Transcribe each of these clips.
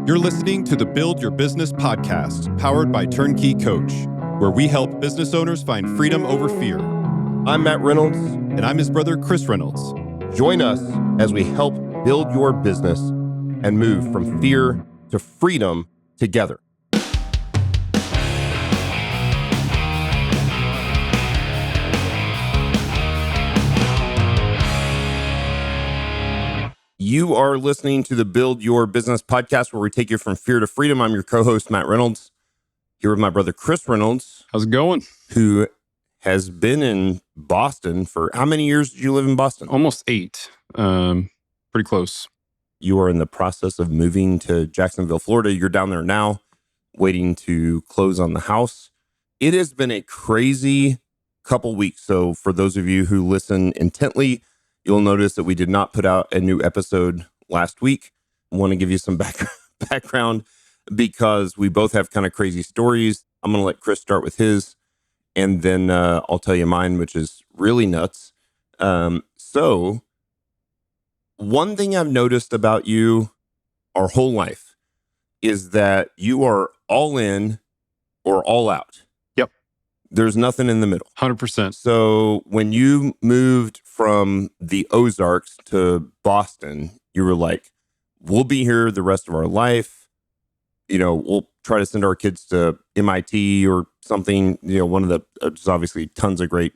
You're listening to the Build Your Business podcast, powered by Turnkey Coach, where we help business owners find freedom over fear. I'm Matt Reynolds. And I'm his brother, Chris Reynolds. Join us as we help build your business and move from fear to freedom together. You are listening to the Build Your Business podcast, where we take you from fear to freedom. I'm your co-host, Matt Reynolds, here with my brother, Chris Reynolds. How's it going? Who has been in Boston for, how many years did you live in Boston? Almost 8. Pretty close. You are in the process of moving to Jacksonville, Florida. You're down there now, waiting to close on the house. It has been a crazy couple weeks. So for those of you who listen intently, you'll notice that we did not put out a new episode last week. I want to give you some background because we both have kind of crazy stories. I'm going to let Chris start with his, and then I'll tell you mine, which is really nuts. So one thing I've noticed about you our whole life is that you are all in or all out. Yep. There's nothing in the middle. 100%. So when you moved from the Ozarks to Boston, you were like, we'll be here the rest of our life. You know, we'll try to send our kids to MIT or something. You know, one of the, there's obviously tons of great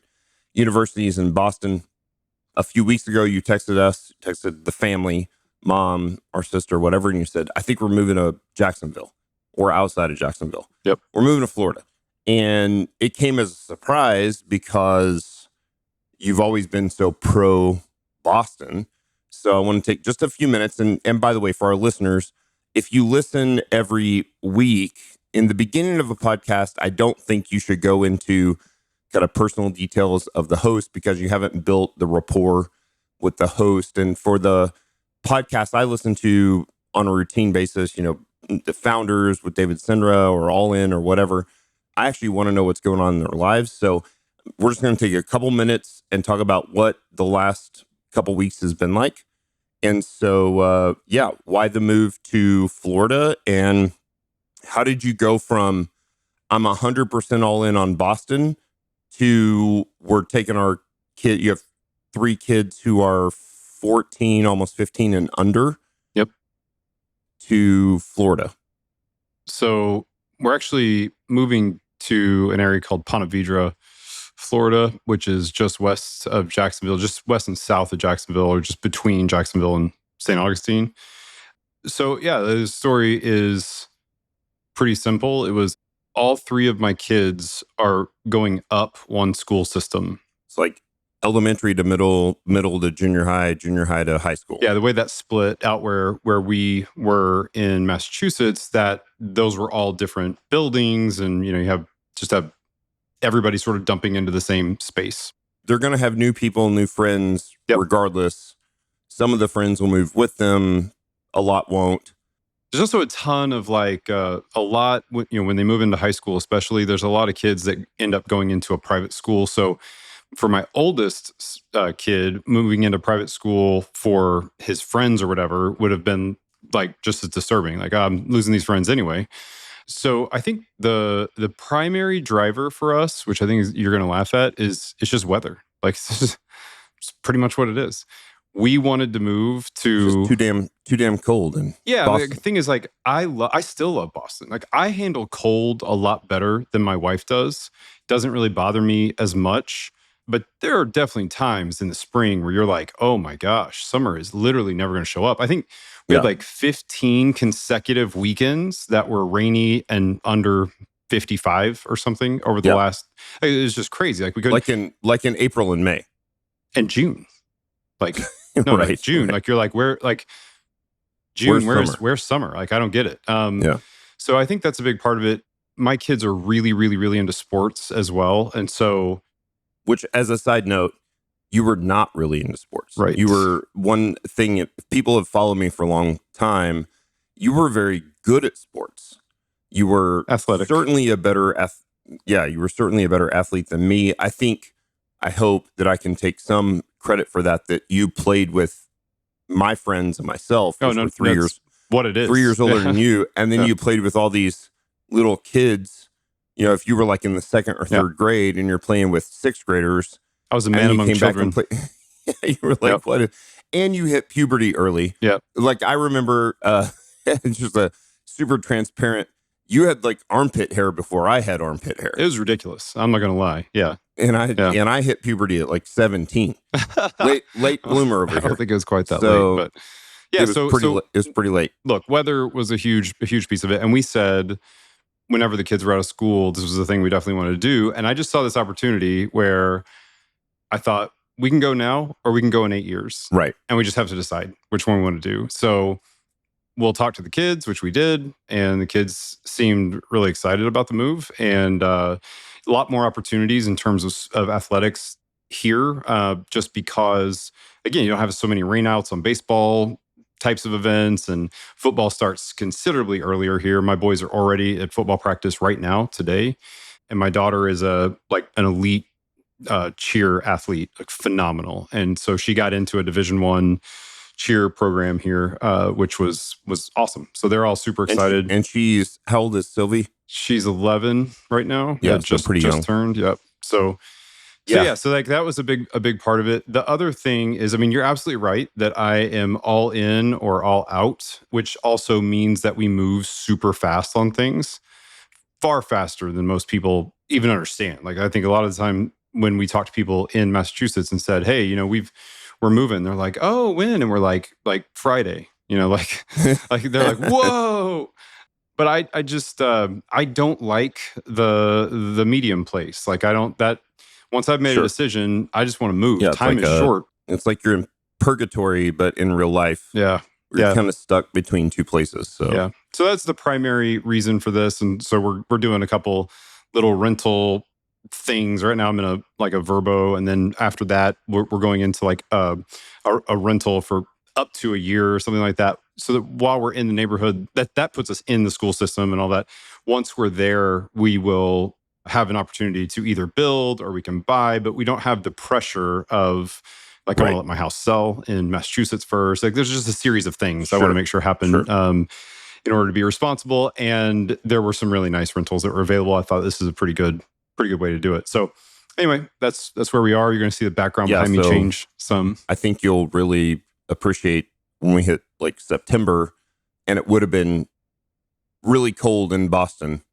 universities in Boston. A few weeks ago, you texted the family, mom, our sister, whatever, and you said, I think we're moving to Jacksonville or outside of Jacksonville. Yep. We're moving to Florida. And it came as a surprise because you've always been so pro Boston. So I want to take just a few minutes. And by the way, for our listeners, if you listen every week, in the beginning of a podcast, I don't think you should go into kind of personal details of the host because you haven't built the rapport with the host. And for the podcast I listen to on a routine basis, you know, the founders with David Sendra or All In or whatever, I actually want to know what's going on in their lives. So we're just going to take a couple minutes and talk about what the last couple weeks has been like. And so, why the move to Florida, and how did you go from I'm 100% all in on Boston to we're taking our kid, you have 3 kids who are 14, almost 15 and under. Yep. To Florida. So we're actually moving to an area called Ponte Vedra, Florida, which is just west of Jacksonville, just west and south of Jacksonville, or just between Jacksonville and St. Augustine. So yeah, the story is pretty simple. It was all 3 of my kids are going up one school system. It's like elementary to middle to junior high to high school. Yeah, the way that split out where we were in Massachusetts, that those were all different buildings, and you know, you have everybody sort of dumping into the same space. They're going to have new people, new friends, regardless. Some of the friends will move with them. A lot won't. There's also a ton of a lot, you know, when they move into high school, especially, there's a lot of kids that end up going into a private school. So for my oldest kid, moving into private school for his friends or whatever would have been like just as disturbing. Like, I'm losing these friends anyway. So I think the primary driver for us, which I think you're going to laugh at, is it's just weather. Like, it's pretty much what it is. We wanted to move to it's just too damn cold. And the thing is, like, I still love Boston. Like, I handle cold a lot better than my wife does. Doesn't really bother me as much. But there are definitely times in the spring where you're like, oh my gosh, summer is literally never going to show up. I think we had like 15 consecutive weekends that were rainy and under 55 or something over the last. It was just crazy. Like, we could like in April and May and June, like no, right, like June. Right. Like, you're like, where, like June? Where's summer? Like, I don't get it. So I think that's a big part of it. My kids are really, really, really into sports as well, and so. Which, as a side note, you were not really into sports. Right. You were, one thing, if people have followed me for a long time, you were very good at sports. You were athletic. Certainly a better you were certainly a better athlete than me. I hope that I can take some credit for that you played with my friends and myself for 3 years what it 3 is. years older Yeah. than you, and then Yeah. you played with all these little kids. If you were like in the second or Yeah. third grade and you're playing with sixth graders, I was a and man you among came back and children. played, you were Yep. like, what? And you hit puberty early. Yep. Like I remember, just a super transparent. You had like armpit hair before I had armpit hair, It was ridiculous. I'm not going to lie. Yeah. Yeah. and I hit puberty at like 17, late bloomer over I don't here. think it was quite that late, So but yeah. So it was pretty late. look, weather was a huge piece of it. And we said, whenever the kids were out of school, this was the thing we definitely wanted to do. And I just saw this opportunity where I thought we can go now or we can go in 8 years. Right. And we just have to decide which one we want to do. So we'll talk to the kids, which we did. And the kids seemed really excited about the move, and a lot more opportunities in terms of athletics here, just because, again, you don't have so many rainouts on baseball types of events, and football starts considerably earlier here. My boys are already at football practice right now today, and my daughter is an elite cheer athlete, like phenomenal. And so she got into a Division 1 cheer program here, which was awesome. So they're all super excited. And she's, how old is Sylvie? She's 11 right now. Yeah, so pretty young. Just turned. Yep. So like that was a big part of it. The other thing is, I mean, you're absolutely right that I am all in or all out, which also means that we move super fast on things, far faster than most people even understand. Like, I think a lot of the time when we talk to people in Massachusetts and said, hey, we're moving, they're like, oh, when? And we're like Friday, like they're like, whoa. But I just I don't like the medium place. Like, I don't, that once I've made a decision, I just want to move. Yeah, Time is short. It's like you're in purgatory, but in real life. Yeah. You're kind of stuck between two places. So yeah. So that's the primary reason for this. And so we're doing a couple little rental things right now. I'm in a Verbo, and then after that we're going into like a rental for up to a year or something like that, so that while we're in the neighborhood, that puts us in the school system and all that. Once we're there, we will have an opportunity to either build or we can buy, but we don't have the pressure of like, I want to let my house sell in Massachusetts first. Like, there's just a series of things I want to make sure happen in order to be responsible. And there were some really nice rentals that were available. I thought this is a pretty good way to do it. So anyway, that's where we are. You're going to see the background behind me change some. I think you'll really appreciate when we hit like September, and it would have been really cold in Boston,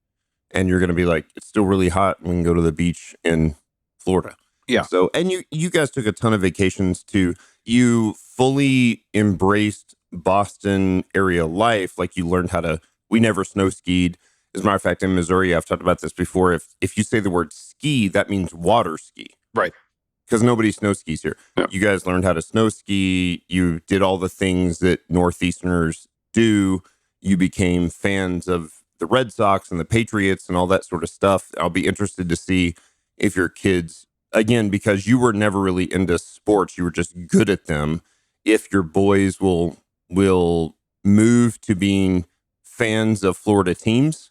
and you're going to be like, it's still really hot. We can go to the beach in Florida. Yeah. So, and you guys took a ton of vacations too. You fully embraced Boston area life. Like, you learned we never snow skied. As a matter of fact, in Missouri, I've talked about this before. If you say the word ski, that means water ski. Right. Because nobody snow skis here. Yeah. You guys learned how to snow ski. You did all the things that Northeasterners do. You became fans of the Red Sox and the Patriots and all that sort of stuff. I'll be interested to see if your kids, again, because you were never really into sports, you were just good at them, if your boys will move to being fans of Florida teams.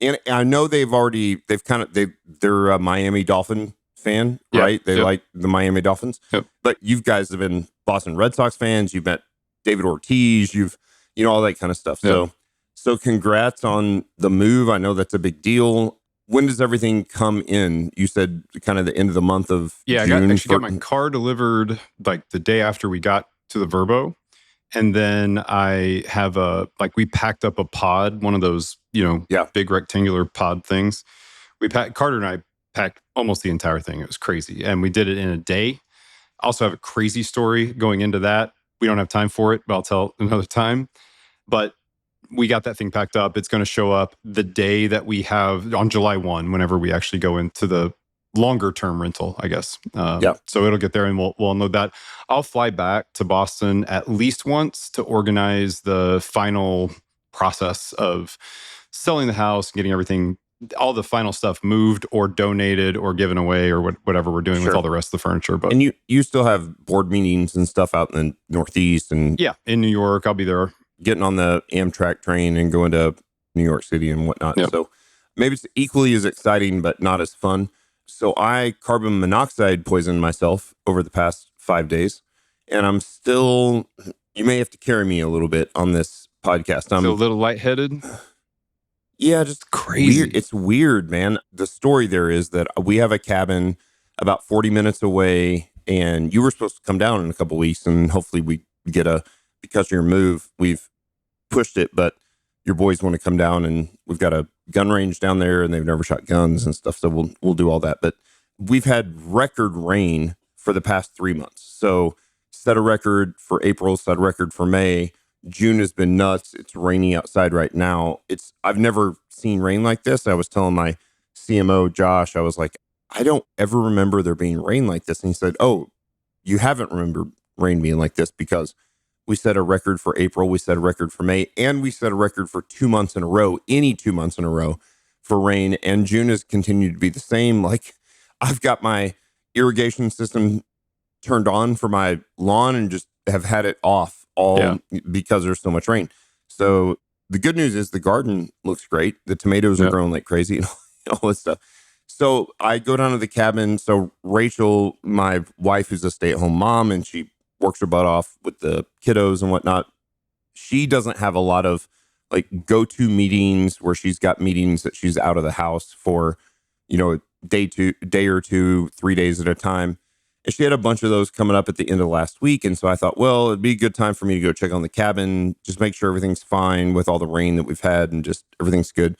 And I know they're a Miami Dolphin fan, right? They like the Miami Dolphins. Yep. But you guys have been Boston Red Sox fans. You've met David Ortiz. All that kind of stuff. Yep. So congrats on the move. I know that's a big deal. When does everything come in? You said kind of the end of the month of June. I got my car delivered like the day after we got to the Verbo. And then I have we packed up a pod, one of those, big rectangular pod things. Carter and I packed almost the entire thing. It was crazy. And we did it in a day. I also have a crazy story going into that. We don't have time for it, but I'll tell another time. But we got that thing packed up. It's going to show up the day that we have on July 1, whenever we actually go into the longer term rental, I guess. So it'll get there and we'll unload that. I'll fly back to Boston at least once to organize the final process of selling the house and getting everything, all the final stuff moved or donated or given away or whatever we're doing with all the rest of the furniture. But and you still have board meetings and stuff out in the Northeast, and in New York, I'll be there getting on the Amtrak train and going to New York City and whatnot. Yep. So maybe it's equally as exciting, but not as fun. So I carbon monoxide poisoned myself over the past 5 days, and I'm still, you may have to carry me a little bit on this podcast. Feel a little lightheaded. Yeah, just weird. Crazy. It's weird, man. The story there is that we have a cabin about 40 minutes away, and you were supposed to come down in a couple weeks, and hopefully we get because of your move, we've pushed it, but your boys want to come down, and we've got a gun range down there, and they've never shot guns and stuff, so we'll do all that. But we've had record rain for the past 3 months. So set a record for April, set a record for May. June has been nuts. It's raining outside right now. I've never seen rain like this. I was telling my CMO, Josh, I was like, I don't ever remember there being rain like this. And he said, oh, you haven't remembered rain being like this because we set a record for April, we set a record for May, and we set a record for 2 months in a row, any 2 months in a row for rain. And June has continued to be the same. Like, I've got my irrigation system turned on for my lawn and just have had it off all because there's so much rain. So the good news is the garden looks great. The tomatoes are growing like crazy and all this stuff. So I go down to the cabin. So Rachel, my wife, who's a stay-at-home mom, and she works her butt off with the kiddos and whatnot. She doesn't have a lot of like go-to meetings where she's got meetings that she's out of the house for, day or two, 3 days at a time. And she had a bunch of those coming up at the end of last week. And so I thought, well, it'd be a good time for me to go check on the cabin, just make sure everything's fine with all the rain that we've had and just everything's good.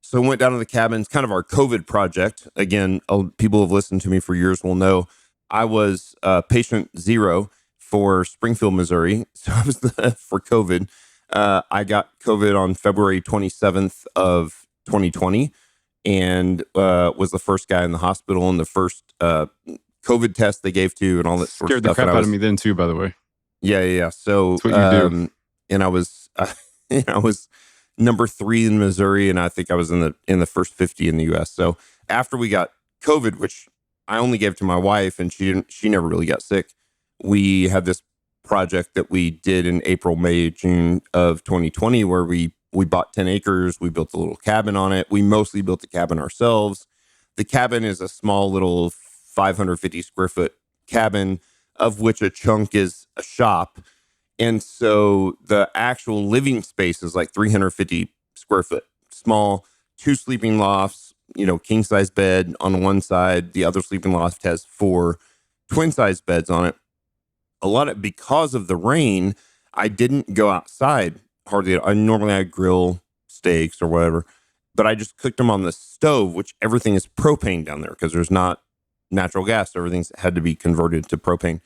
So I went down to the cabin. It's kind of our COVID project. Again, people who have listened to me for years will know I was patient zero for Springfield, Missouri. So I was for COVID. I got COVID on February 27th of 2020 and was the first guy in the hospital and the first COVID test they gave to and all that sort of Scared stuff. the crap out of me then too, by the way. Yeah. So that's what you do. And I was I was number 3 in Missouri, and I think I was in the first 50 in the US. So after we got COVID, which I only gave to my wife, and she never really got sick, we had this project that we did in April, May, June of 2020, where we bought 10 acres. We built a little cabin on it. We mostly built the cabin ourselves. The cabin is a small little 550 square foot cabin, of which a chunk is a shop. And so the actual living space is like 350 square foot, small, 2 sleeping lofts, king size bed on one side. The other sleeping loft has 4 twin size beds on it. Because of the rain, I didn't go outside hardly. Normally I grill steaks or whatever, but I just cooked them on the stove, which everything is propane down there because there's not natural gas. So everything's had to be converted to propane.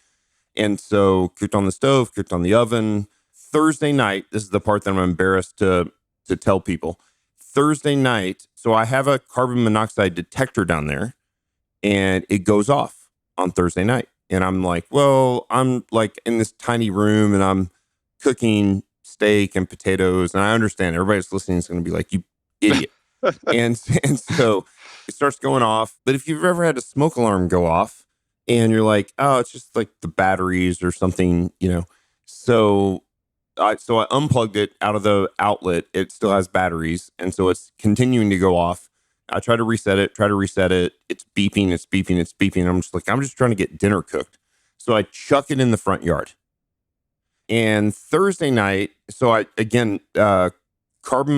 And so cooked on the stove, cooked on the oven. Thursday night, this is the part that I'm embarrassed to tell people. Thursday night, so I have a carbon monoxide detector down there, and it goes off on Thursday night. And I'm like, well, I'm like in this tiny room, and I'm cooking steak and potatoes. And I understand everybody's listening is going to be like, you idiot. and so it starts going off. But if you've ever had a smoke alarm go off, and you're like, oh, it's just like the batteries or something, So I unplugged it out of the outlet. It still has batteries. And so it's continuing to go off. I try to reset it. It's beeping. I'm just trying to get dinner cooked. So I chuck it in the front yard. And Thursday night, carbon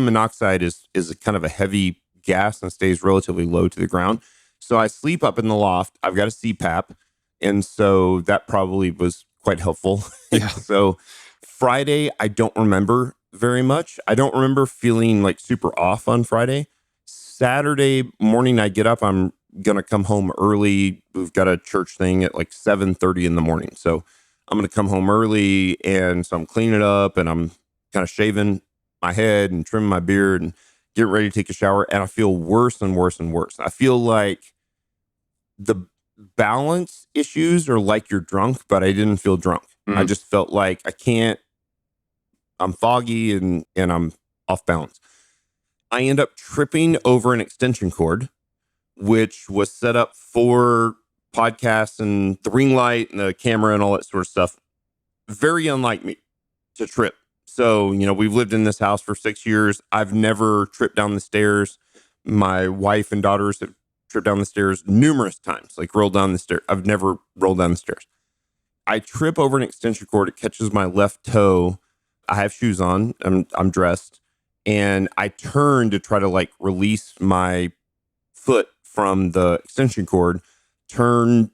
monoxide is kind of a heavy gas and stays relatively low to the ground. So I sleep up in the loft. I've got a CPAP. And so that probably was quite helpful. Yeah. So Friday, I don't remember very much. I don't remember feeling like super off on Friday. Saturday morning, I get up. I'm going to come home early. We've got a church thing at like 7:30 in the morning. So I'm going to come home early. And so I'm cleaning up and I'm kind of shaving my head and trimming my beard and getting ready to take a shower. And I feel worse and worse and worse. I feel like the balance issues are like you're drunk, but I didn't feel drunk. Mm-hmm. I just felt like I'm foggy and I'm off balance. I end up tripping over an extension cord, which was set up for podcasts and the ring light and the camera and all that sort of stuff. Very unlike me to trip. So, we've lived in this house for 6 years. I've never tripped down the stairs. My wife and daughters have tripped down the stairs numerous times, like rolled down the stairs. I've never rolled down the stairs. I trip over an extension cord. It catches my left toe. I have shoes on. I'm dressed, and I turn to try to like release my foot from the extension cord, turn,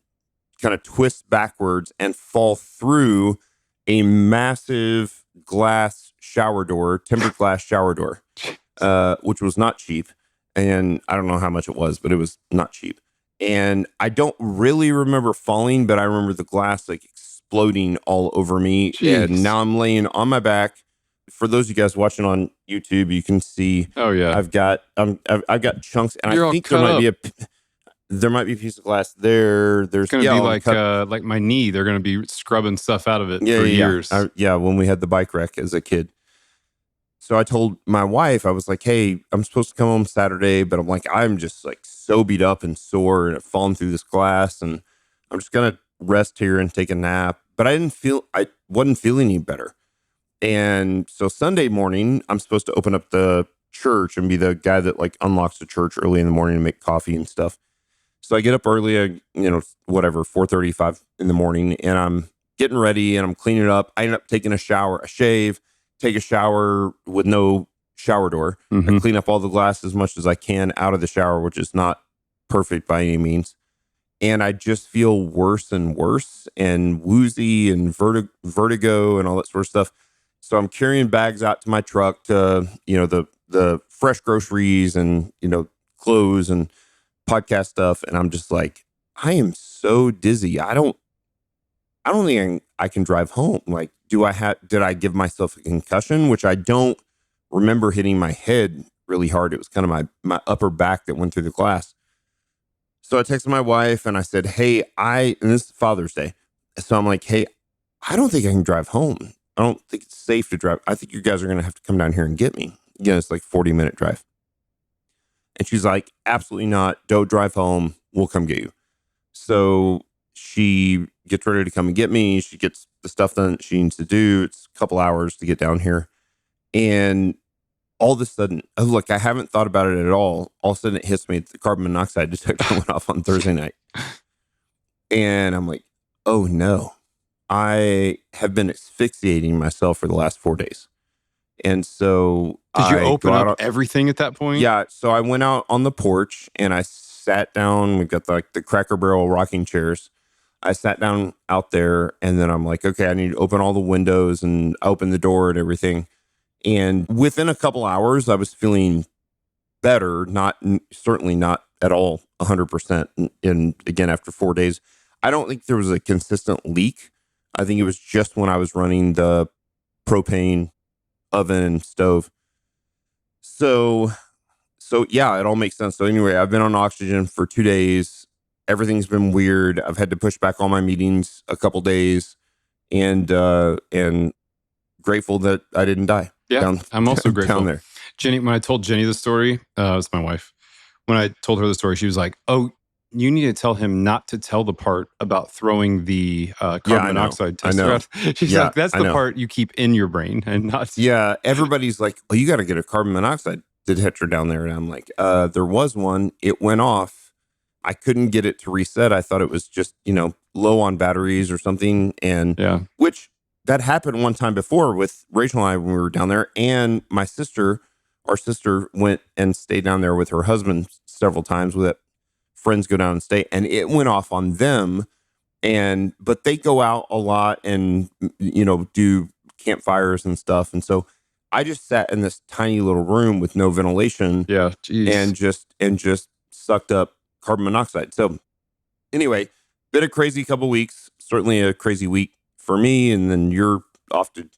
kind of twist backwards, and fall through a massive glass shower door, tempered glass shower door, which was not cheap. And I don't know how much it was, but it was not cheap. And I don't really remember falling, but I remember the glass like exploding all over me. Jeez. And now I'm laying on my back. For those of you guys watching on YouTube, you can see. Oh yeah, I've got chunks, and You're I all think there cut might up. there might be a piece of glass there. There's It's gonna be cut. like my knee. They're gonna be scrubbing stuff out of it Yeah, for yeah, years. yeah. When we had the bike wreck as a kid. So I told my wife, I was like, hey, I'm supposed to come home Saturday, but I'm like, I'm just like so beat up and sore and I've fallen through this glass, and I'm just going to rest here and take a nap. But I wasn't feeling any better. And so Sunday morning, I'm supposed to open up the church and be the guy that like unlocks the church early in the morning and make coffee and stuff. So I get up early, whatever, 4:35 in the morning, and I'm getting ready and I'm cleaning it up. I end up taking a shower, a shave, take a shower with no shower door. Mm-hmm. I clean up all the glass as much as I can out of the shower, which is not perfect by any means. And I just feel worse and worse and woozy and vertigo and all that sort of stuff. So I'm carrying bags out to my truck to, the fresh groceries and, clothes and podcast stuff. And I'm just like, I am so dizzy. I don't think I can drive home. Like, did I give myself a concussion, which I don't remember hitting my head really hard. It was kind of my upper back that went through the glass. So I texted my wife and I said, hey, and this is Father's Day. So I'm like, hey, I don't think I can drive home. I don't think it's safe to drive. I think you guys are going to have to come down here and get me. It's like 40-minute drive. And she's like, absolutely not. Don't drive home. We'll come get you. So she gets ready to come and get me. She gets the stuff done that she needs to do. It's a couple hours to get down here. And all of a sudden, look, I haven't thought about it at all. All of a sudden it hits me. The carbon monoxide detector went off on Thursday night. And I'm like, oh no. I have been asphyxiating myself for the last 4 days. And so did you open up everything at that point? Yeah. So I went out on the porch and I sat down. We've got the Cracker Barrel rocking chairs. I sat down out there and then I'm like, okay, I need to open all the windows and open the door and everything. And within a couple hours, I was feeling better. Certainly not at all 100%. And again, after 4 days, I don't think there was a consistent leak. I think it was just when I was running the propane oven and stove. So yeah, it all makes sense. So anyway, I've been on oxygen for 2 days. Everything's been weird. I've had to push back all my meetings a couple days, and grateful that I didn't die. Yeah, I'm also grateful. Down there. Jenny, when I told Jenny the story, it's my wife. When I told her the story, she was like, "Oh, you need to tell him not to tell the part about throwing the carbon monoxide tester out." She's like, "That's the part you keep in your brain and not." Yeah, everybody's like, "Oh, you got to get a carbon monoxide detector down there," and I'm like, "There was one. It went off. I couldn't get it to reset. I thought it was just low on batteries or something." And which that happened one time before with Rachel and I when we were down there, and my sister. Our sister went and stayed down there with her husband several times. With it, friends go down and stay, and it went off on them. But they go out a lot and do campfires and stuff. And so I just sat in this tiny little room with no ventilation. Yeah, geez. and just sucked up carbon monoxide. So anyway, been a crazy couple weeks. Certainly a crazy week for me. And then you're off to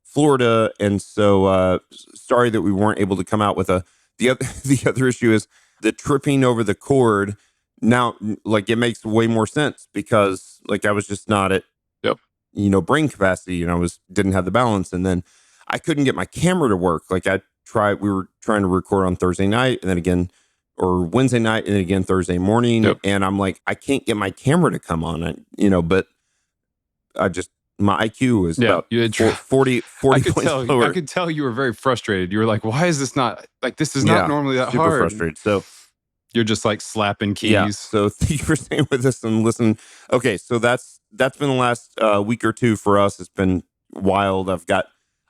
Florida, and so sorry that we weren't able to come out with the other issue is the tripping over the cord. Now, like, it makes way more sense because like I was just not at brain capacity, and didn't have the balance, and then I couldn't get my camera to work. Like we were trying to record on Thursday night, and then again or Wednesday night, and then again Thursday morning, and I'm like, I can't get my camera to come on, but I just. My IQ was about 40 points lower. I could tell you were very frustrated. You were like, why is this not, like, this is not normally that super hard. Frustrated. So you're just like slapping keys. Yeah. So thank you for staying with us and listen. Okay. So that's been the last week or two for us. It's been wild.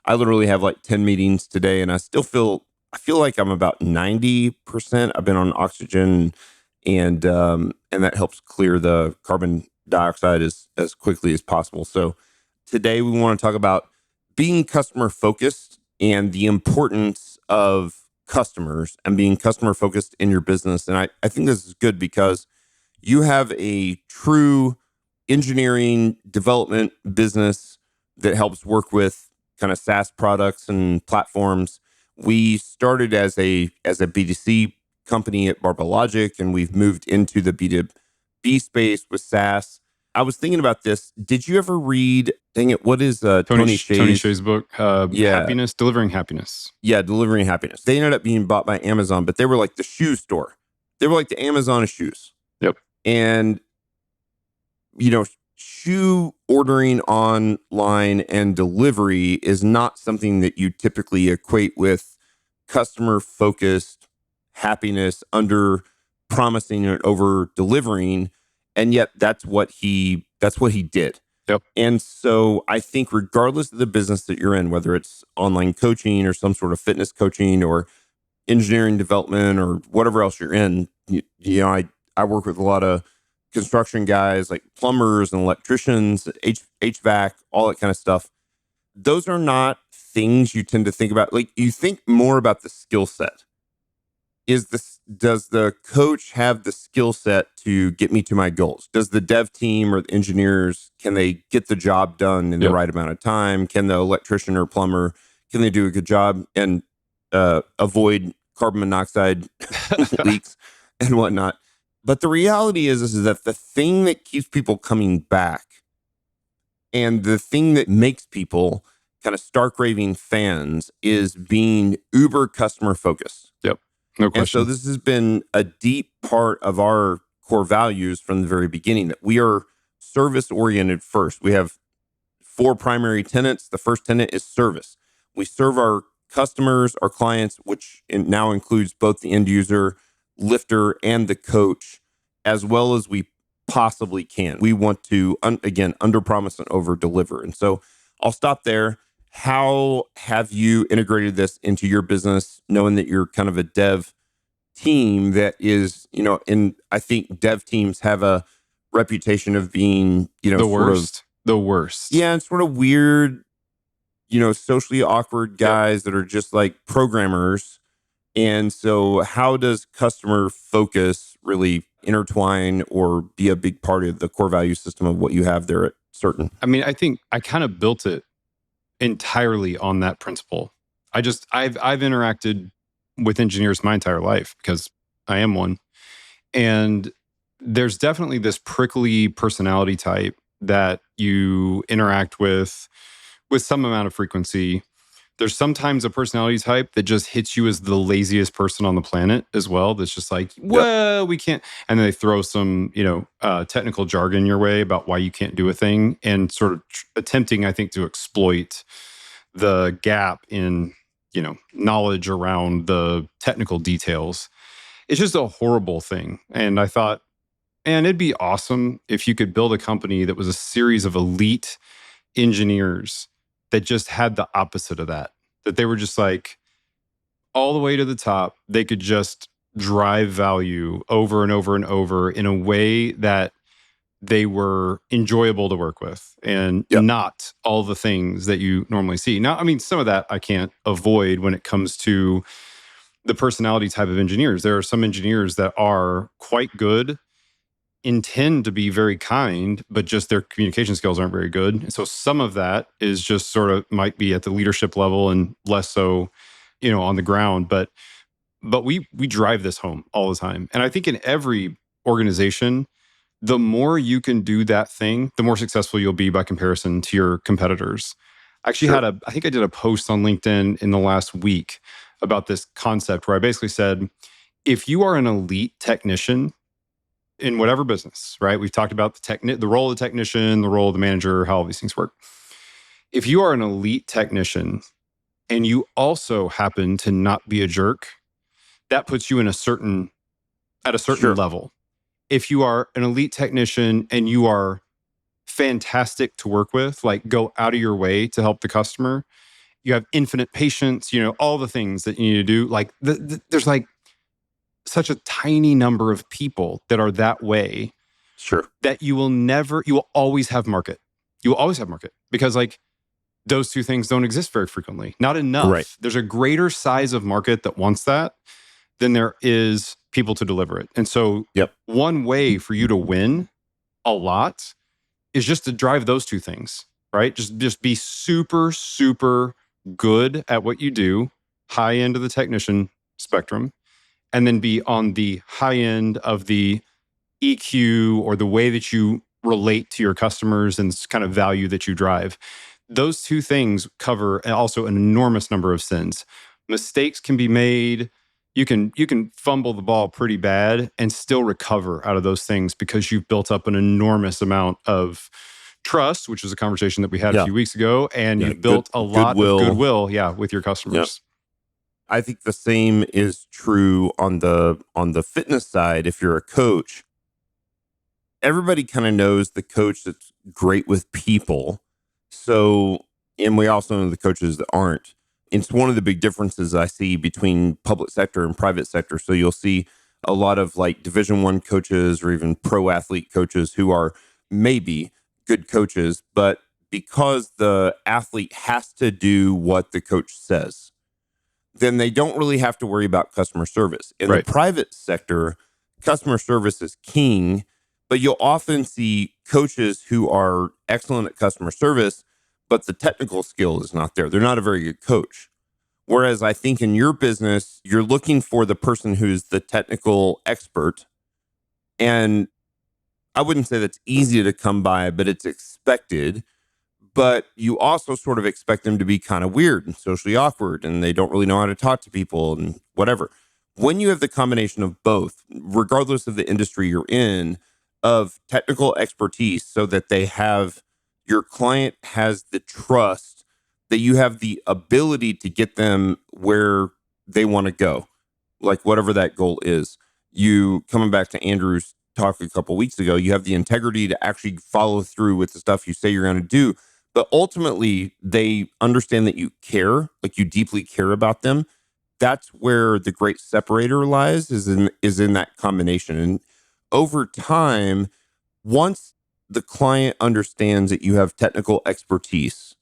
I literally have like 10 meetings today, and I feel like I'm about 90%. I've been on oxygen, and that helps clear the carbon dioxide as quickly as possible. So today we want to talk about being customer focused and the importance of customers and being customer focused in your business. And I think this is good because you have a true engineering development business that helps work with kind of SaaS products and platforms. We started as a B2C company at Barbell Logic, and we've moved into the B2B space with SaaS. I was thinking about this. Did you ever read, dang it, what is Tony Tony Hsieh's? Hsieh's book, Yeah, Happiness, Delivering Happiness. yeah, Delivering Happiness. They ended up being bought by Amazon, but they were like the shoe store. They were like the Amazon of shoes. Yep. And shoe ordering online and delivery is not something that you typically equate with customer focused happiness, under promising and over delivering. And yet that's what he did. Yep. And so I think regardless of the business that you're in, whether it's online coaching or some sort of fitness coaching or engineering development or whatever else you're in, I work with a lot of construction guys like plumbers and electricians, HVAC, all that kind of stuff. Those are not things you tend to think about. Like, you think more about the skill set. Does the coach have the skill set to get me to my goals? Does the dev team or the engineers, can they get the job done in the Yep. right amount of time? Can the electrician or plumber, can they do a good job and avoid carbon monoxide leaks and whatnot? But the reality is that the thing that keeps people coming back and the thing that makes people kind of stark raving fans is being uber customer focused. Yep. No And so question. this has been a deep part of our core values from the very beginning, that we are service oriented first. We have four primary tenets. The first tenet is service. We serve our customers, our clients, which now includes both the end user, lifter, and the coach, as well as we possibly can. We want to, again, under promise and over deliver. And so I'll stop there. How have you integrated this into your business, knowing that you're kind of a dev team that is, and I think dev teams have a reputation of being, The sort of, worst. The worst. yeah, and sort of weird, socially awkward Yep. guys that are just like programmers. And so how does customer focus really intertwine or be a big part of the core value system of what you have there at Certain? I mean, I think I kind of built it entirely on that principle. I've interacted with engineers my entire life because I am one. And there's definitely this prickly personality type that you interact with some amount of frequency. There's sometimes a personality type that just hits you as the laziest person on the planet as well. That's just like, well, we can't. And then they throw some, technical jargon your way about why you can't do a thing, and sort of attempting, I think, to exploit the gap in, knowledge around the technical details. It's just a horrible thing. And I thought, and it'd be awesome if you could build a company that was a series of elite engineers that just had the opposite of that. That they were just like all the way to the top. They could just drive value over and over and over in a way that they were enjoyable to work with, and Yep. not all the things that you normally see. Now, I mean, some of that I can't avoid when it comes to the personality type of engineers. There are some engineers that are quite good, intend to be very kind, but just their communication skills aren't very good. And so some of that is just sort of might be at the leadership level and less so, on the ground. But we drive this home all the time. And I think in every organization, the more you can do that thing, the more successful you'll be by comparison to your competitors. I actually Sure. I think I did a post on LinkedIn in the last week about this concept where I basically said, if you are an elite technician in whatever business, right? We've talked about the role of the technician, the role of the manager, how all these things work. If you are an elite technician and you also happen to not be a jerk, that puts you at a certain Sure. level. If you are an elite technician and you are fantastic to work with, like go out of your way to help the customer, you have infinite patience, all the things that you need to do. Like there's like such a tiny number of people that are that way Sure. that you will always have market. You will always have market because like those two things don't exist very frequently. Not enough. Right. There's a greater size of market that wants that than there is people to deliver it. And so Yep. one way for you to win a lot is just to drive those two things, right? Just be super, super good at what you do, high end of the technician spectrum, and then be on the high end of the EQ or the way that you relate to your customers and kind of value that you drive. Those two things cover also an enormous number of sins. Mistakes can be made. You can fumble the ball pretty bad and still recover out of those things because you've built up an enormous amount of trust, which is a conversation that we had a few weeks ago, and you've built a lot of goodwill, with your customers. I think the same is true on the fitness side. If you're a coach, everybody kind of knows the coach that's great with people. So, and we also know the coaches that aren't. It's one of the big differences I see between public sector and private sector. So you'll see a lot of like Division I coaches or even pro athlete coaches who are maybe good coaches, but because the athlete has to do what the coach says, then they don't really have to worry about customer service. In the private sector, customer service is king, but you'll often see coaches who are excellent at customer service, but the technical skill is not there. They're not a very good coach. Whereas I think in your business, you're looking for the person who's the technical expert. And I wouldn't say that's easy to come by, but it's expected. But you also sort of expect them to be kind of weird and socially awkward, and they don't really know how to talk to people and whatever. When you have the combination of both, regardless of the industry you're in, of technical expertise so that your client has the trust that you have the ability to get them where they want to go, like whatever that goal is. You, coming back to Andrew's talk a couple weeks ago, you have the integrity to actually follow through with the stuff you say you're going to do. But ultimately, they understand that you care, like you deeply care about them. That's where the great separator lies, is in that combination. And over time, once the client understands that you have technical expertise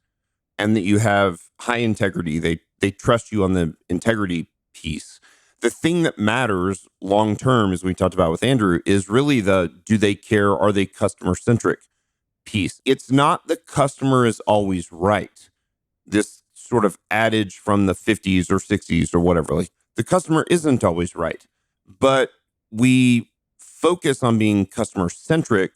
and that you have high integrity, they trust you on the integrity piece. The thing that matters long term, as we talked about with Andrew, is really do they care? Are they customer centric piece? It's not the customer is always right. This sort of adage from the 50s or 60s or whatever, like the customer isn't always right, but we focus on being customer centric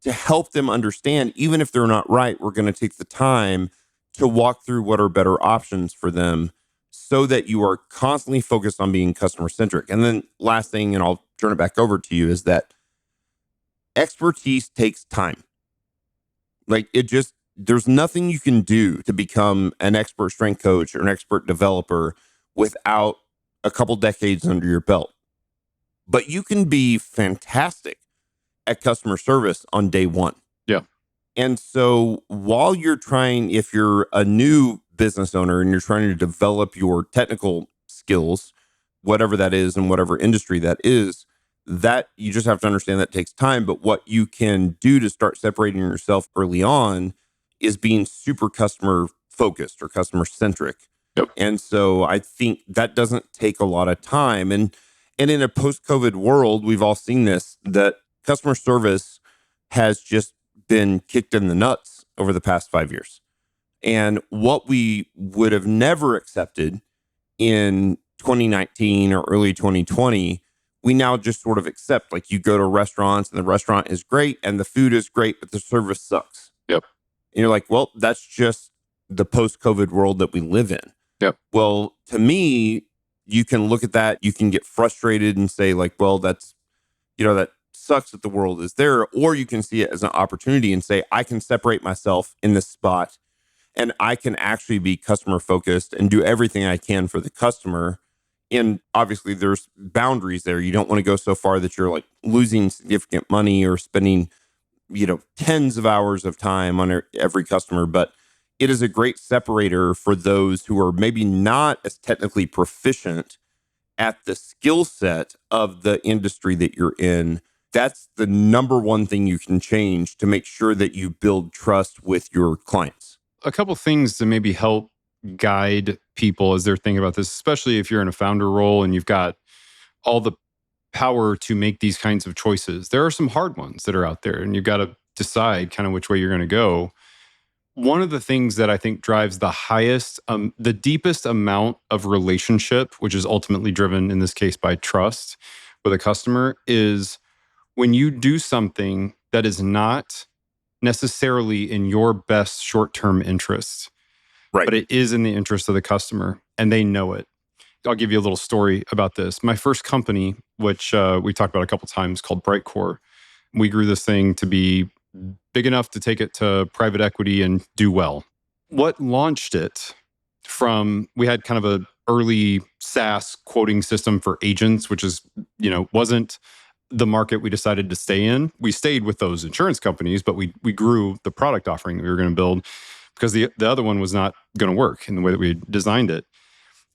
to help them understand, even if they're not right, we're going to take the time to walk through what are better options for them so that you are constantly focused on being customer centric. And then last thing, and I'll turn it back over to you, is that expertise takes time. Like there's nothing you can do to become an expert strength coach or an expert developer without a couple decades under your belt. But you can be fantastic at customer service on day one. Yeah. And so while if you're a new business owner and you're trying to develop your technical skills, whatever that is and whatever industry that is, that you just have to understand that takes time. But what you can do to start separating yourself early on is being super customer focused or customer centric. Yep. And so I think that doesn't take a lot of time. And in a post-COVID world, we've all seen this, that customer service has just been kicked in the nuts over the past 5 years. And what we would have never accepted in 2019 or early 2020, we now just sort of accept. Like, you go to restaurants and the restaurant is great and the food is great, but the service sucks. Yep. And you're like, well, that's just the post-COVID world that we live in. Yep. Well, to me, you can look at that, you can get frustrated and say like, well, that sucks that the world is there. Or you can see it as an opportunity and say, I can separate myself in this spot and I can actually be customer focused and do everything I can for the customer. And obviously there's boundaries there. You don't want to go so far that you're like losing significant money or spending, tens of hours of time on every customer. But it is a great separator for those who are maybe not as technically proficient at the skill set of the industry that you're in. That's the number one thing you can change to make sure that you build trust with your clients. A couple things to maybe help guide people as they're thinking about this, especially if you're in a founder role and you've got all the power to make these kinds of choices. There are some hard ones that are out there, and you've got to decide kind of which way you're going to go. One of the things that I think drives the deepest amount of relationship, which is ultimately driven in this case by trust with a customer, is when you do something that is not necessarily in your best short-term interest, Right. but it is in the interest of the customer and they know it. I'll give you a little story about this. My first company, which we talked about a couple times, called Brightcore, we grew this thing to be big enough to take it to private equity and do well. What launched it we had kind of a early SaaS quoting system for agents, which is, wasn't the market we decided to stay in. We stayed with those insurance companies, but we grew the product offering that we were going to build because the other one was not going to work in the way that we designed it.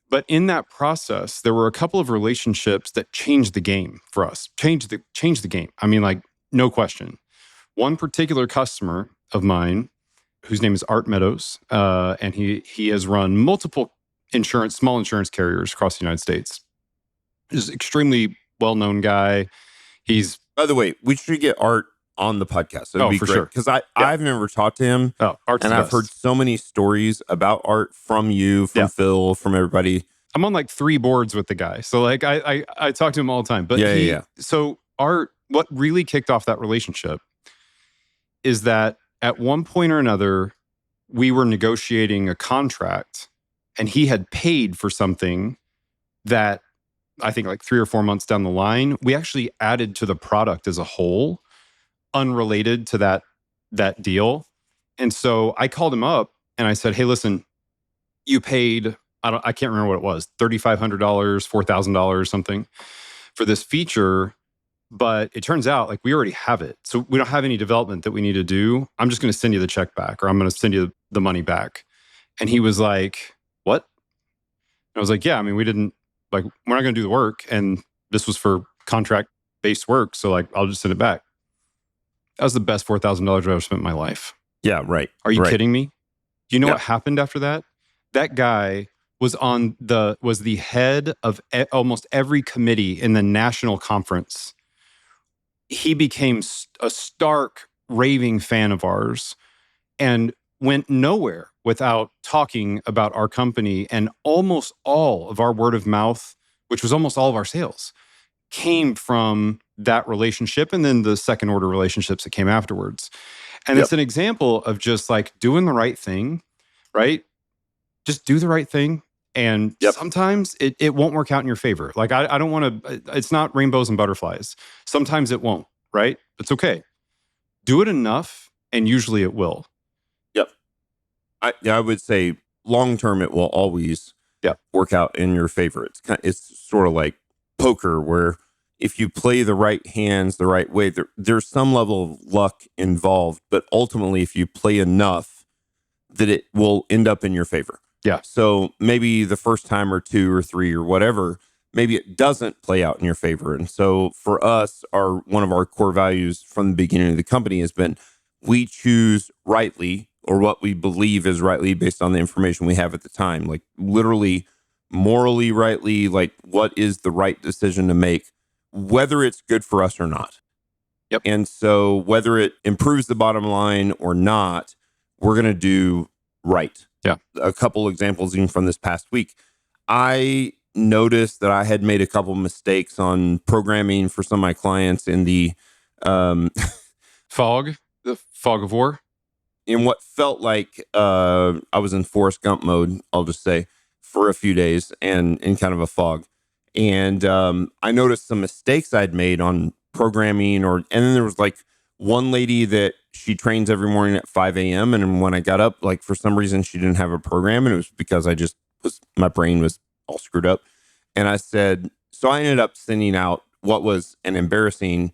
But in that process, there were a couple of relationships that changed the game for us. Changed the game. I mean, like, no question. One particular customer of mine, whose name is Art Meadows, and he has run multiple small insurance carriers across the United States. He's an extremely well-known guy. By the way, we should get Art on the podcast. That'd be for great. sure. Because I've never talked to him. Oh, Art's and the I've best. heard so many stories about Art from you, from Phil, from everybody. I'm on like 3 boards with the guy. So like I talk to him all the time. But So Art, what really kicked off that relationship is that at one point or another, we were negotiating a contract and he had paid for something that I think like 3 or 4 months down the line, we actually added to the product as a whole, unrelated to that deal. And so I called him up and I said, "Hey, listen, you paid, I can't remember what it was, $3,500, $4,000, something for this feature. But it turns out like we already have it. So we don't have any development that we need to do. I'm just going to send you the check back, or I'm going to send you the money back." And he was like, "What?" And I was like, "Yeah, I mean, we're not going to do the work. And this was for contract based work. So like, I'll just send it back." That was the best $4,000 I've ever spent in my life. Yeah, right. Are you kidding me? Do you know Yeah. what happened after that? That guy was the head of almost every committee in the national conference. He became a stark raving fan of ours and went nowhere without talking about our company. And almost all of our word of mouth, which was almost all of our sales, came from that relationship and then the second order relationships that came afterwards. And it's an example of just like doing the right thing, right? Just do the right thing. And sometimes it won't work out in your favor. Like, I don't want to, it's not rainbows and butterflies. Sometimes it won't, right? It's okay. Do it enough and usually it will. Yep. I would say long term, it will always work out in your favor. It's sort of like poker, where if you play the right hands the right way, there's some level of luck involved, but ultimately, if you play enough, that it will end up in your favor. Yeah. So maybe the first time or 2 or 3 or whatever, maybe it doesn't play out in your favor. And so for us, one of our core values from the beginning of the company has been, we choose rightly, or what we believe is rightly based on the information we have at the time, like literally morally rightly, like what is the right decision to make, whether it's good for us or not. Yep. And so whether it improves the bottom line or not, we're going to do right. Yeah. A couple examples even from this past week. I noticed that I had made a couple mistakes on programming for some of my clients in the fog of war. In what felt like I was in Forrest Gump mode, I'll just say, for a few days and in kind of a fog. And I noticed some mistakes I'd made on programming, and then there was like one lady that she trains every morning at 5 a.m. And when I got up, like for some reason, she didn't have a program. And it was because my brain was all screwed up. And I said, so I ended up sending out what was an embarrassing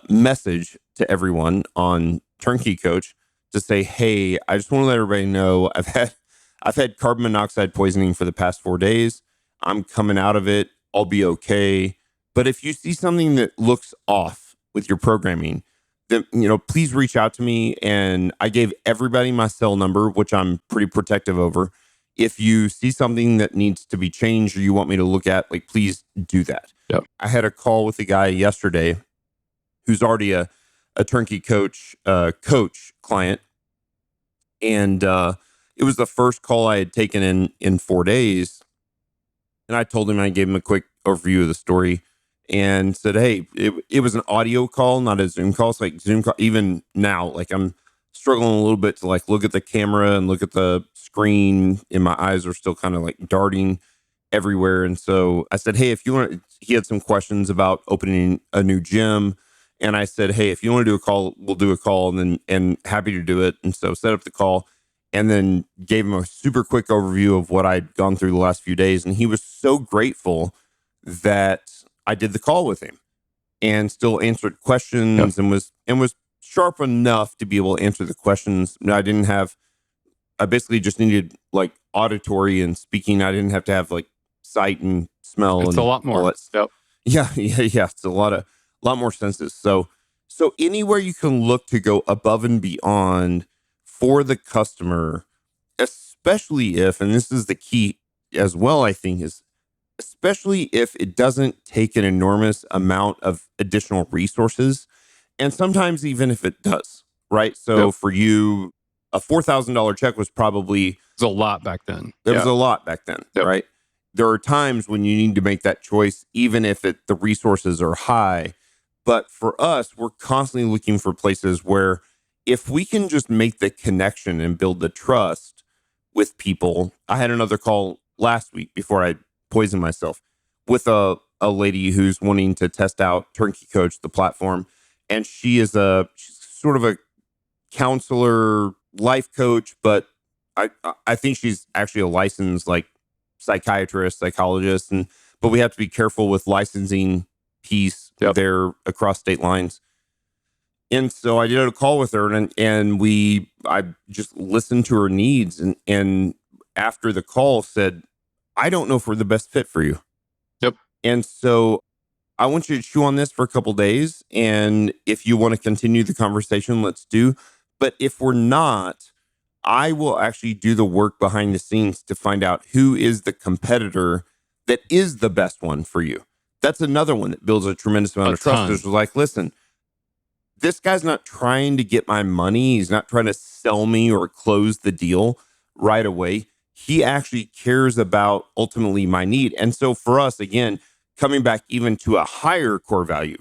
message to everyone on Turnkey Coach to say, hey, I just want to let everybody know I've had carbon monoxide poisoning for the past 4 days. I'm coming out of it. I'll be okay. But if you see something that looks off with your programming, then please reach out to me. And I gave everybody my cell number, which I'm pretty protective over. If you see something that needs to be changed or you want me to look at, like, please do that. Yep. I had a call with a guy yesterday who's already a turnkey coach client, and it was the first call I had taken in 4 days. And I told him, I gave him a quick overview of the story and said, hey, it was an audio call, not a Zoom call. It's like Zoom call. Even now, like, I'm struggling a little bit to like look at the camera and look at the screen, and my eyes are still kind of like darting everywhere. And so I said, hey, if you want, he had some questions about opening a new gym. And I said, hey, if you want to do a call, we'll do a call, and happy to do it. And so set up the call and then gave him a super quick overview of what I'd gone through the last few days. And he was so grateful that I did the call with him and still answered questions. Yep. and was sharp enough to be able to answer the questions. I basically just needed like auditory and speaking. I didn't have to have like sight and smell. It's and a lot all more. that. Yep. Yeah. It's a lot more senses. So anywhere you can look to go above and beyond for the customer, especially if, and this is the key as well, I think, is especially if it doesn't take an enormous amount of additional resources. And sometimes even if it does, right? So Yep. for you, a $4,000 check was probably, It was a lot back then. it was a lot back then, Yep. right? There are times when you need to make that choice, even if the resources are high. But for us, we're constantly looking for places where if we can just make the connection and build the trust with people. I had another call last week before I poisoned myself with a lady who's wanting to test out Turnkey Coach, the platform. And she's sort of a counselor, life coach, but I think she's actually a licensed like psychiatrist, psychologist, but we have to be careful with licensing piece Yep. there across state lines. And so I did a call with her, and I just listened to her needs, and after the call said, I don't know if we're the best fit for you. Yep. And so I want you to chew on this for a couple days. And if you want to continue the conversation, let's do. But if we're not, I will actually do the work behind the scenes to find out who is the competitor that is the best one for you. That's another one that builds a tremendous amount of trust. It's like, listen, this guy's not trying to get my money. He's not trying to sell me or close the deal right away. He actually cares about ultimately my need. And so for us, again, coming back even to a higher core value,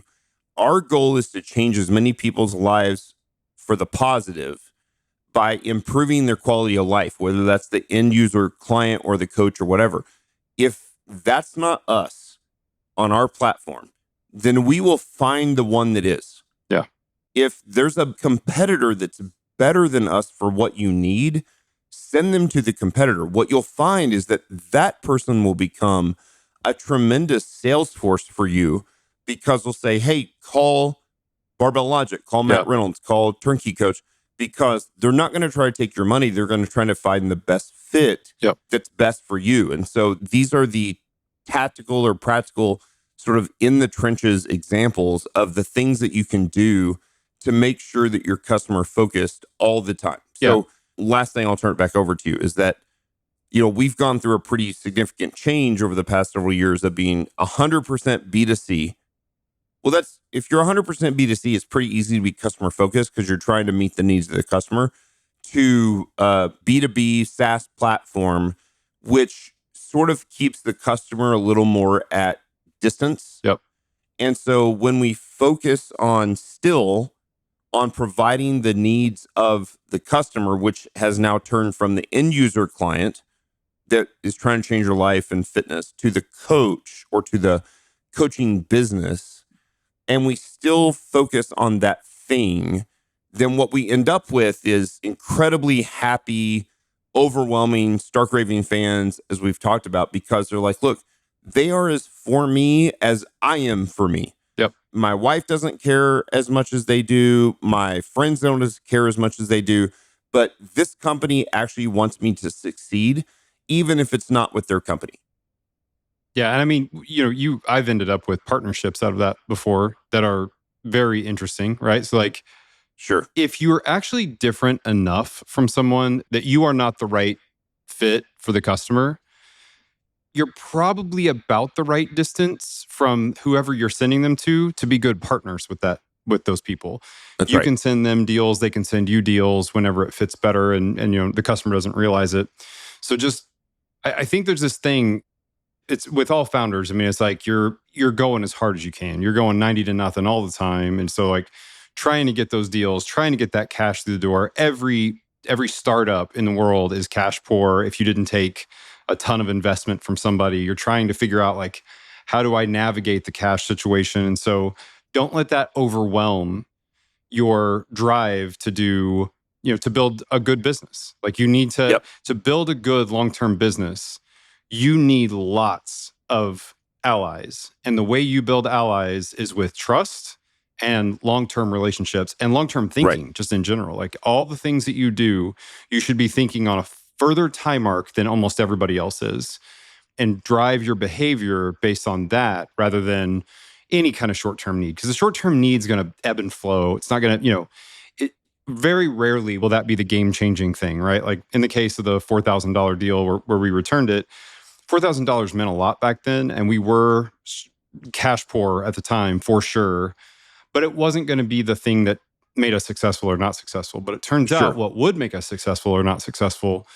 our goal is to change as many people's lives for the positive by improving their quality of life, whether that's the end user, client, or the coach or whatever. If that's not us on our platform, then we will find the one that is. Yeah. If there's a competitor that's better than us for what you need, send them to the competitor. What you'll find is that person will become a tremendous sales force for you, because they'll say, hey, call Barbell Logic, call Matt Reynolds, call Turnkey Coach, because they're not going to try to take your money. They're going to try to find the best fit that's best for you. And so these are the tactical or practical sort of in the trenches examples of the things that you can do to make sure that you're customer focused all the time. So last thing, I'll turn it back over to you, is that, we've gone through a pretty significant change over the past several years of being 100% B2C. Well, if you're 100% B2C, it's pretty easy to be customer focused because you're trying to meet the needs of the customer, to B2B SaaS platform, which sort of keeps the customer a little more at distance. Yep. And so when we focus on providing the needs of the customer, which has now turned from the end user client that is trying to change your life and fitness, to the coach or to the coaching business, and we still focus on that thing, then what we end up with is incredibly happy, overwhelming, stark raving fans, as we've talked about, because they're like, look, they are as for me as I am for me. Yep. My wife doesn't care as much as they do. My friends don't care as much as they do. But this company actually wants me to succeed, even if it's not with their company. Yeah. And I mean, I've ended up with partnerships out of that before that are very interesting, right? So, like, Sure. if you're actually different enough from someone that you are not the right fit for the customer, you're probably about the right distance from whoever you're sending them to be good partners with those people. That's You right. can send them deals, they can send you deals whenever it fits better, and the customer doesn't realize it. So just I think there's this thing, it's with all founders. I mean, it's like you're going as hard as you can. You're going 90 to nothing all the time. And so, like, trying to get those deals, trying to get that cash through the door. Every startup in the world is cash poor if you didn't take a ton of investment from somebody. You're trying to figure out, like, how do I navigate the cash situation? And so don't let that overwhelm your drive to do, to build a good business. Like, you need to Yep. to build a good long-term business, you need lots of allies. And the way you build allies is with trust and long-term relationships and long-term Right. thinking, just in general. Like, all the things that you do, you should be thinking on a further time arc than almost everybody else is, and drive your behavior based on that rather than any kind of short-term need. Because the short-term need is going to ebb and flow. It's not going to, it very rarely will that be the game-changing thing, right? Like, in the case of the $4,000 deal where we returned it, $4,000 meant a lot back then, and we were cash poor at the time for sure. But it wasn't going to be the thing that made us successful or not successful. But it turns out Sure. what would make us successful or not successful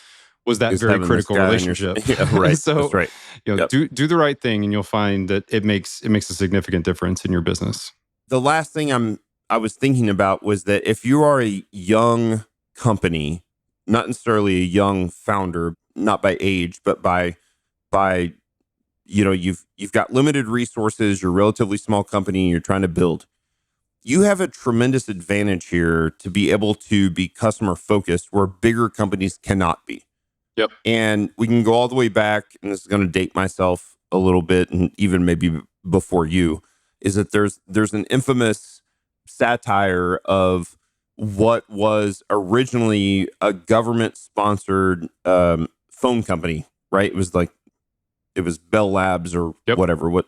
was that Is very having this critical guy on your relationship. yeah, right. That's So, right. Yep. do the right thing, and you'll find that it makes a significant difference in your business. The last thing I was thinking about was that if you are a young company, not necessarily a young founder, not by age, but by you've got limited resources, you're a relatively small company, you're trying to build. You have a tremendous advantage here to be able to be customer focused where bigger companies cannot be. Yep. And we can go all the way back, and this is going to date myself a little bit, and even maybe before you, is that there's an infamous satire of what was originally a government sponsored phone company, right? It was Bell Labs or Yep. whatever.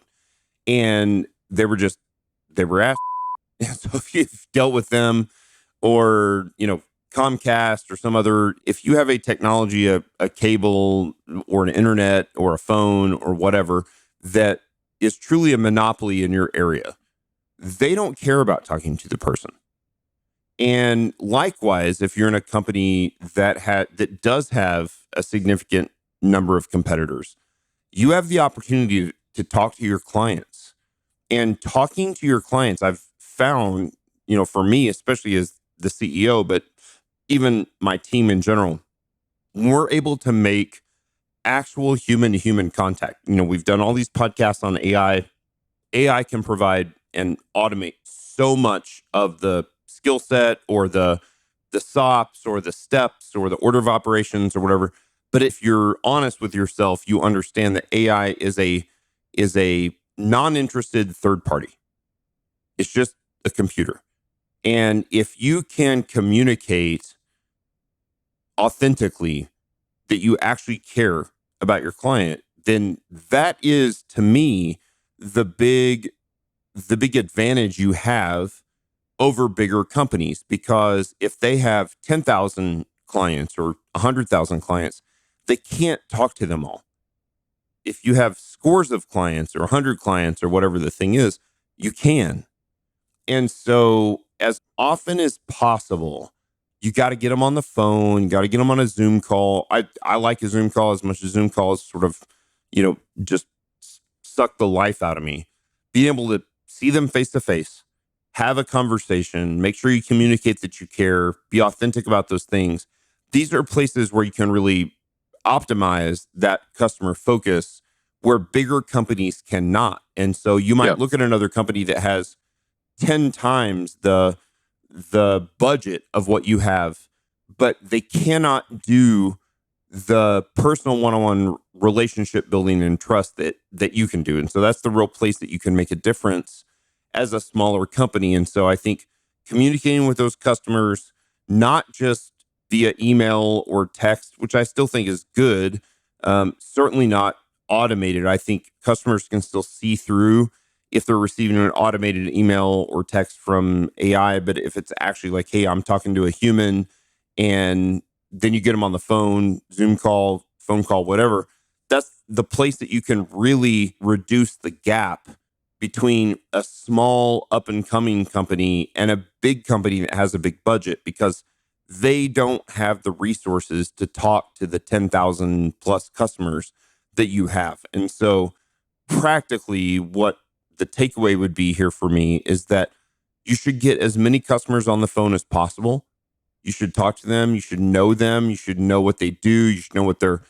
And they were ass. So if you've dealt with them, or Comcast or some other, if you have a technology, a cable or an internet or a phone or whatever that is truly a monopoly in your area, they don't care about talking to the person. And likewise, if you're in a company that does have a significant number of competitors, you have the opportunity to talk to your clients. And talking to your clients, I've found, for me, especially as the CEO, but even my team in general, we're able to make actual human to human contact. We've done all these podcasts on AI. AI can provide and automate so much of the skill set or the SOPs or the steps or the order of operations or whatever. But if you're honest with yourself, you understand that AI is a non-interested third party. It's just a computer. And if you can communicate authentically that you actually care about your client, then that is, to me, the big advantage you have over bigger companies. Because if they have 10,000 clients or 100,000 clients, they can't talk to them all. If you have scores of clients or 100 clients or whatever the thing is, you can. And so, as often as possible, you got to get them on the phone. You got to get them on a Zoom call. I like a Zoom call as much as Zoom calls sort of, just suck the life out of me. Being able to see them face to face, have a conversation, make sure you communicate that you care, be authentic about those things. These are places where you can really optimize that customer focus where bigger companies cannot. And so you might Yep. look at another company that has 10 times the budget of what you have, but they cannot do the personal one-on-one relationship building and trust that you can do. And so that's the real place that you can make a difference as a smaller company. And so I think communicating with those customers, not just via email or text, which I still think is good, certainly not automated. I think customers can still see through if they're receiving an automated email or text from AI. But if it's actually like, hey, I'm talking to a human, and then you get them on the phone, Zoom call, phone call, whatever, that's the place that you can really reduce the gap between a small up and coming company and a big company that has a big budget, because they don't have the resources to talk to the 10,000 plus customers that you have. And so practically what the takeaway would be here for me is that you should get as many customers on the phone as possible. You should talk to them. You should know them. You should know what they do. You should know what their,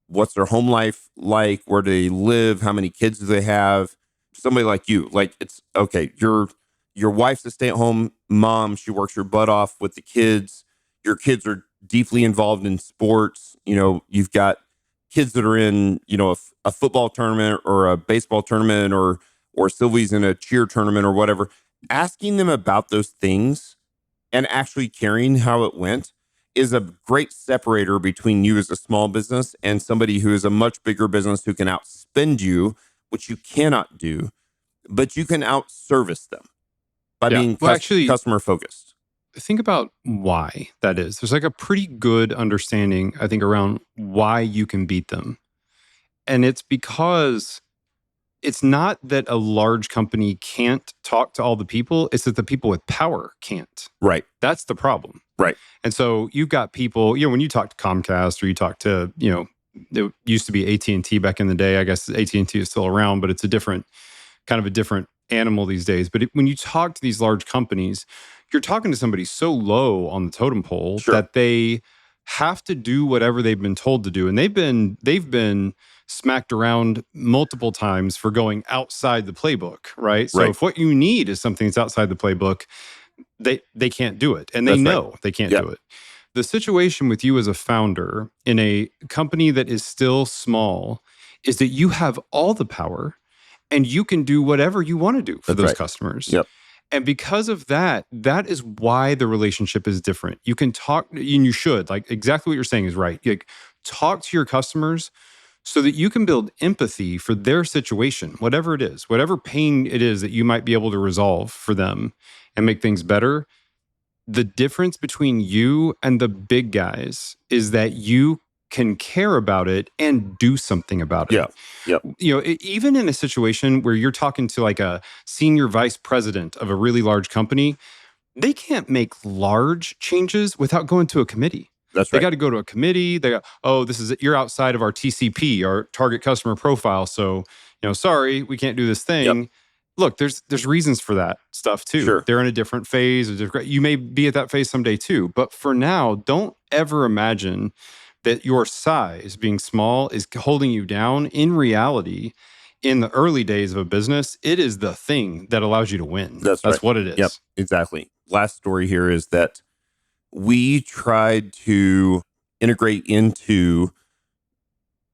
what's their home life like, where do they live, how many kids do they have. Somebody like you, like, it's okay. Your wife's a stay-at-home mom. She works her butt off with the kids. Your kids are deeply involved in sports. You've got kids that are in, a football tournament or a baseball tournament, or Sylvie's in a cheer tournament or whatever. Asking them about those things and actually caring how it went is a great separator between you as a small business and somebody who is a much bigger business who can outspend you, which you cannot do, but you can outservice them by being customer focused. Think about why that is. There's like a pretty good understanding, I think, around why you can beat them. And it's because it's not that a large company can't talk to all the people. It's that the people with power can't. Right. That's the problem. Right. And so you've got people, when you talk to Comcast or you talk to, it used to be AT&T back in the day. I guess AT&T is still around, but it's a different animal these days. But when you talk to these large companies, you're talking to somebody so low on the totem pole that they have to do whatever they've been told to do. And they've been smacked around multiple times for going outside the playbook, right? So if what you need is something that's outside the playbook, they can't do it. And they know they can't do it. The situation with you as a founder in a company that is still small is that you have all the power and you can do whatever you want to do for those customers. Yep. And because of that, that is why the relationship is different. You can talk, and you should, like, exactly what you're saying is right. Like, talk to your customers so that you can build empathy for their situation, whatever it is, whatever pain it is that you might be able to resolve for them and make things better. The difference between you and the big guys is that you can care about it and do something about it. Even in a situation where you're talking to like a senior vice president of a really large company, they can't make large changes without going to a committee. They got to go to a committee. They go, you're outside of our TCP, our target customer profile. So, sorry, we can't do this thing. Look, there's reasons for that stuff too. Sure. They're in a different phase. You may be at that phase someday too. But for now, don't ever imagine that your size, being small, is holding you down. In reality, in the early days of a business, it is the thing that allows you to win. That's what it is. Yep, exactly. Last story here is that we tried to integrate into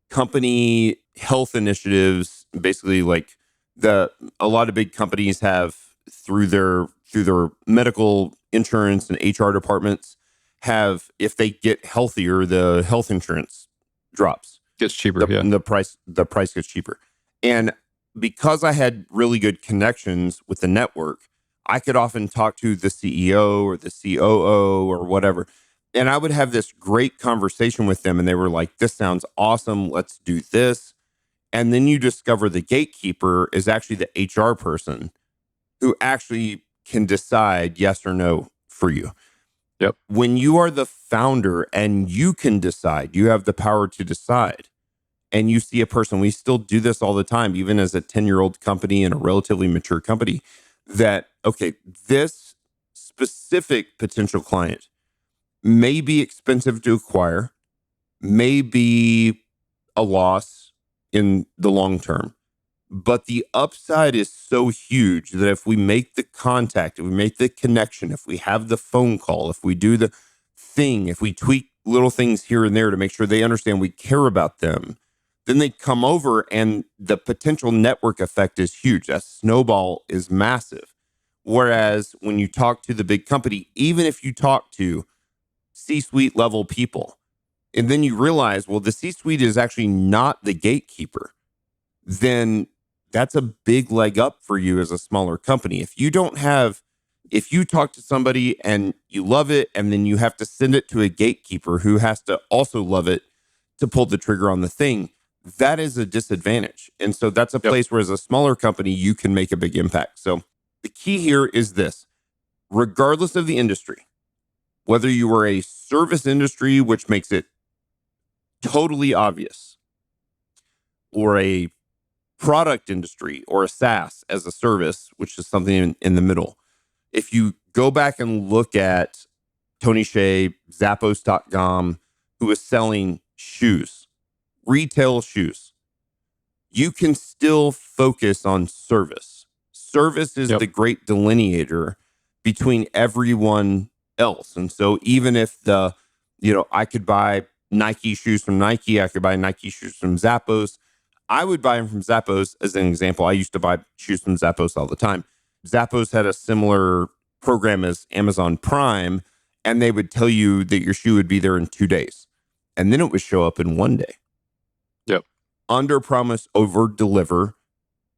company health initiatives, basically like a lot of big companies have through their medical insurance and HR departments have, if they get healthier, the health insurance drops. Gets cheaper, the price gets cheaper. And because I had really good connections with the network, I could often talk to the CEO or the COO or whatever. And I would have this great conversation with them. And they were like, this sounds awesome. Let's do this. And then you discover the gatekeeper is actually the HR person who actually can decide yes or no for you. Yep. When you are the founder and you can decide, you have the power to decide. And you see a person, we still do this all the time, even as a 10-year-old company and a relatively mature company, that, okay, this specific potential client may be expensive to acquire, may be a loss in the long term, but the upside is so huge that if we make the contact, if we make the connection, if we have the phone call, if we do the thing, if we tweak little things here and there to make sure they understand we care about them, Then they come over and the potential network effect is huge. That snowball is massive. Whereas when you talk to the big company, even if you talk to C-suite level people, and then you realize, well, the C-suite is actually not the gatekeeper, then that's a big leg up for you as a smaller company. If you talk to somebody and you love it, and then you have to send it to a gatekeeper who has to also love it to pull the trigger on the thing, that is a disadvantage. And so that's a place where as a smaller company, you can make a big impact. So the key here is this: regardless of the industry, whether you are a service industry, which makes it totally obvious, or a product industry, or a SaaS as a service, which is something in the middle. If you go back and look at Tony Hsieh, Zappos.com, who is selling shoes, retail shoes, you can still focus on service. Service is the great delineator between everyone else. And so even if I could buy Nike shoes from Nike, I could buy Nike shoes from Zappos. I would buy them from Zappos as an example. I used to buy shoes from Zappos all the time. Zappos had a similar program as Amazon Prime, and they would tell you that your shoe would be there in 2 days. And then it would show up in 1 day. Yep. Under promise, over deliver,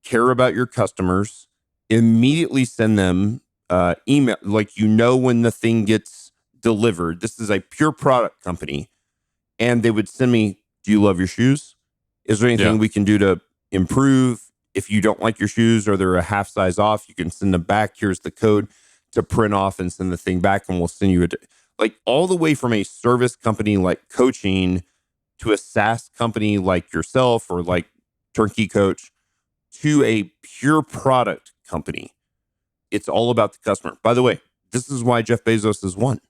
care about your customers, immediately send them email, like when the thing gets delivered. This is a pure product company. And they would send me, do you love your shoes? Is there anything we can do to improve? If you don't like your shoes or they're a half size off, you can send them back. Here's the code to print off and send the thing back, and we'll send you all the way from a service company like coaching to a SaaS company like yourself or like Turnkey Coach to a pure product company. It's all about the customer. By the way, this is why Jeff Bezos has won.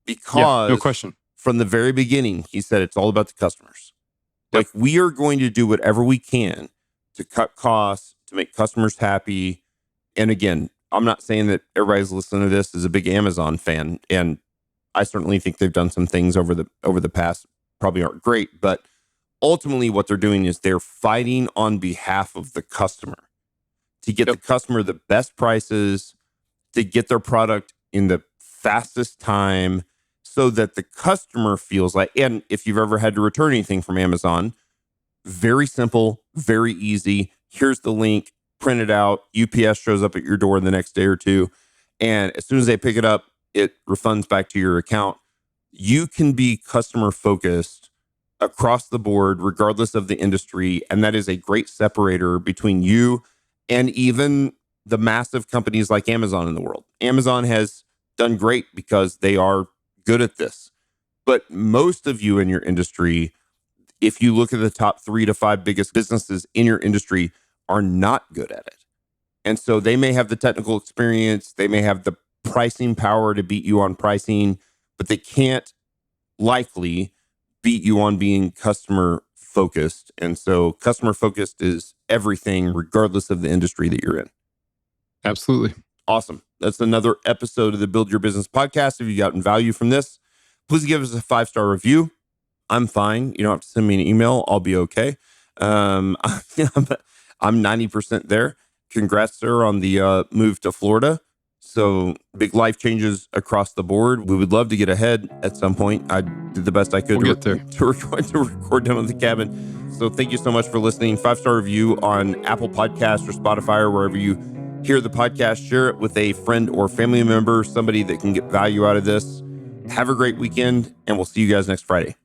Because no question. From the very beginning, he said it's all about the customers. Like, we are going to do whatever we can to cut costs, to make customers happy. And again, I'm not saying that everybody's listening to this is a big Amazon fan. And I certainly think they've done some things over the past, probably aren't great. But ultimately what they're doing is they're fighting on behalf of the customer to get the customer the best prices, to get their product in the fastest time, so that the customer feels like, and if you've ever had to return anything from Amazon, very simple, very easy. Here's the link, print it out. UPS shows up at your door in the next day or two. And as soon as they pick it up, it refunds back to your account. You can be customer focused across the board, regardless of the industry. And that is a great separator between you and even the massive companies like Amazon in the world. Amazon has done great because they are good at this. But most of you in your industry, if you look at the top 3 to 5 biggest businesses in your industry, are not good at it. And so they may have the technical experience, they may have the pricing power to beat you on pricing, but they can't likely beat you on being customer focused. And so customer focused is everything, regardless of the industry that you're in. Absolutely. Awesome. That's another episode of the Build Your Business podcast. If you gotten value from this, please give us a 5-star review. I'm fine. You don't have to send me an email. I'll be okay. I'm 90% there. Congrats, sir, on the move to Florida. So big life changes across the board. We would love to get ahead at some point. I did the best I could to record down at the cabin. So thank you so much for listening. 5-star review on Apple Podcasts or Spotify or wherever you hear the podcast. Share it with a friend or family member, somebody that can get value out of this. Have a great weekend, and we'll see you guys next Friday.